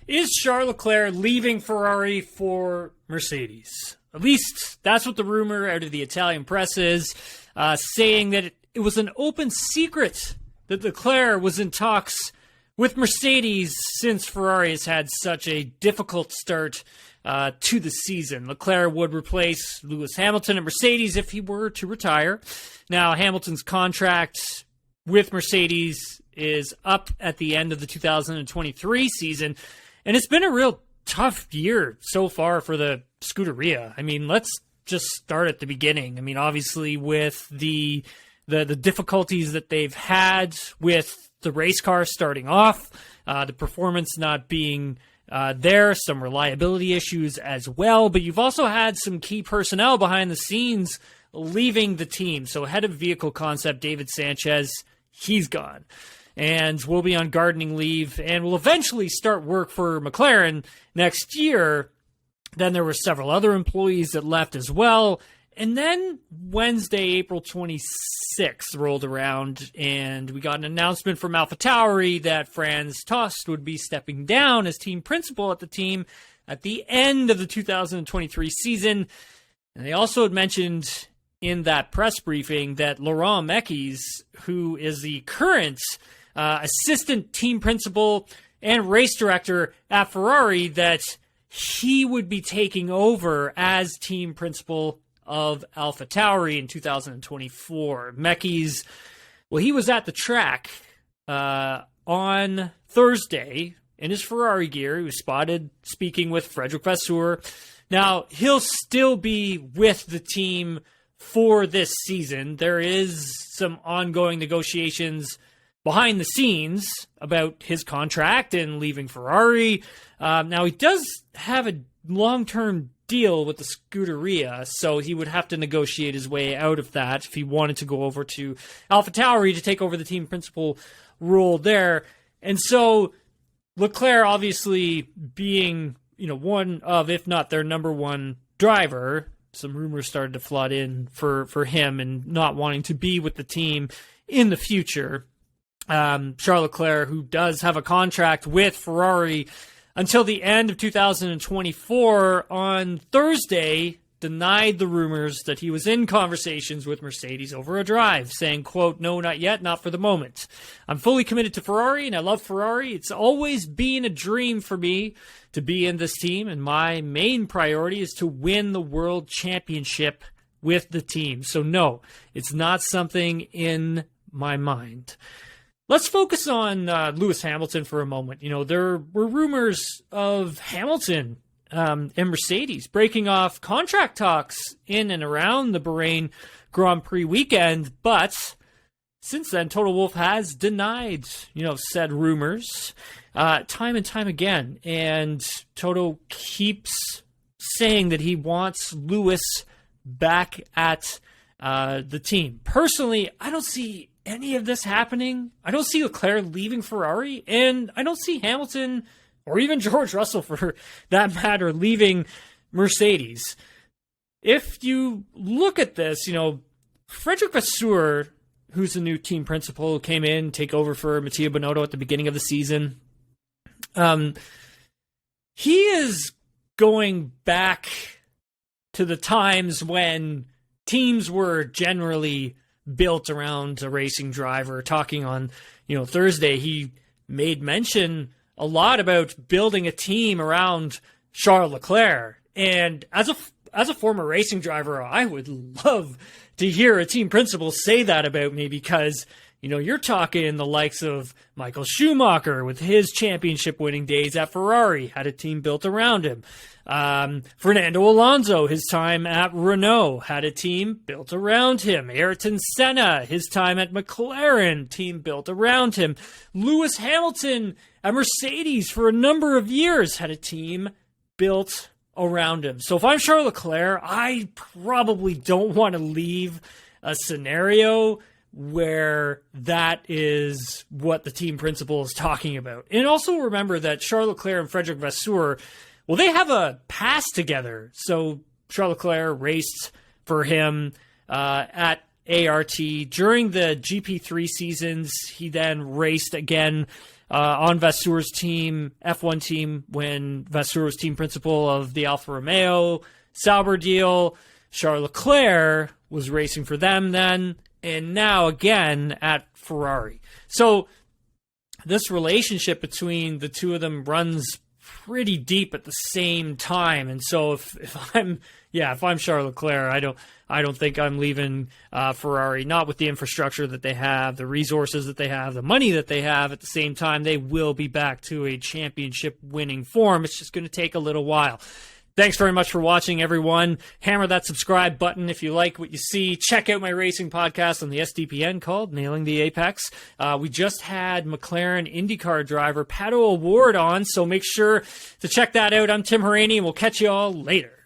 Is Charles Leclerc leaving Ferrari for Mercedes? At least that's what the rumor out of the Italian press is, saying that it was an open secret that Leclerc was in talks with Mercedes since Ferrari has had such a difficult start to the season. Leclerc would replace Lewis Hamilton at Mercedes if he were to retire. Now, Hamilton's contract with Mercedes is up at the end of the 2023 season, and it's been a real tough year so far for the Scuderia. I mean, let's just start at the beginning. I mean, obviously with the difficulties that they've had with the race car starting off, the performance not being there, some reliability issues as well, but you've also had some key personnel behind the scenes leaving the team. So head of vehicle concept, David Sanchez, he's gone and will be on gardening leave and will eventually start work for McLaren next year. Then there were several other employees that left as well. And then Wednesday, April 26th rolled around, and we got an announcement from AlphaTauri that Franz Tost would be stepping down as team principal at the team at the end of the 2023 season. And they also had mentioned in that press briefing that Laurent Mekies, who is the current assistant team principal and race director at Ferrari, that he would be taking over as team principal of AlphaTauri in 2024. Mekies, well, he was at the track on Thursday in his Ferrari gear. He was spotted speaking with Frederic Vasseur. Now, he'll still be with the team for this season. There is some ongoing negotiations behind the scenes about his contract and leaving Ferrari. Now, he does have a long-term deal with the Scuderia, so he would have to negotiate his way out of that if he wanted to go over to AlphaTauri to take over the team principal role there. And so Leclerc obviously being, one of, if not their number one driver, some rumors started to flood in for him and not wanting to be with the team in the future. Charles Leclerc, who does have a contract with Ferrari until the end of 2024, on Thursday denied the rumors that he was in conversations with Mercedes over a drive, saying, quote, "No, not yet, not for the moment. I'm fully committed to Ferrari, and I love Ferrari. It's always been a dream for me to be in this team, and my main priority is to win the world championship with the team. So no, it's not something in my mind." Let's focus on Lewis Hamilton for a moment. There were rumors of Hamilton and Mercedes breaking off contract talks in and around the Bahrain Grand Prix weekend, but since then, Toto Wolff has denied, said rumors time and time again, and Toto keeps saying that he wants Lewis back at the team. Personally, I don't see any of this happening. I don't see Leclerc leaving Ferrari, and I don't see Hamilton or even George Russell, for that matter, leaving Mercedes. If you look at this, Frederic Vasseur, who's the new team principal, came in, take over for Mattia Binotto at the beginning of the season. He is going back to the times when teams were generally built around a racing driver. Talking on, Thursday, he made mention a lot about building a team around Charles Leclerc. And as a former racing driver, I would love to hear a team principal say that about me, because you're talking the likes of Michael Schumacher with his championship winning days at Ferrari, had a team built around him. Fernando Alonso, his time at Renault, had a team built around him. Ayrton Senna, his time at McLaren, team built around him. Lewis Hamilton at Mercedes for a number of years had a team built around him. So if I'm Charles Leclerc, I probably don't want to leave a scenario where that is what the team principal is talking about. And also remember that Charles Leclerc and Frederic Vasseur, well, they have a past together. So Charles Leclerc raced for him at ART during the GP3 seasons. He then raced again on Vasseur's team, F1 team, when Vasseur was team principal of the Alfa Romeo Sauber deal. Charles Leclerc was racing for them then, and now again at Ferrari. So this relationship between the two of them runs pretty deep at the same time. And so if I'm Charles Leclerc, I don't think I'm leaving Ferrari, not with the infrastructure that they have, the resources that they have, the money that they have. At the same time, they will be back to a championship winning form. It's just going to take a little while. Thanks very much for watching, everyone. Hammer that subscribe button if you like what you see. Check out my racing podcast on the SDPN called Nailing the Apex. We just had McLaren IndyCar driver Pato O'Ward on, so make sure to check that out. I'm Tim Hauraney, and we'll catch you all later.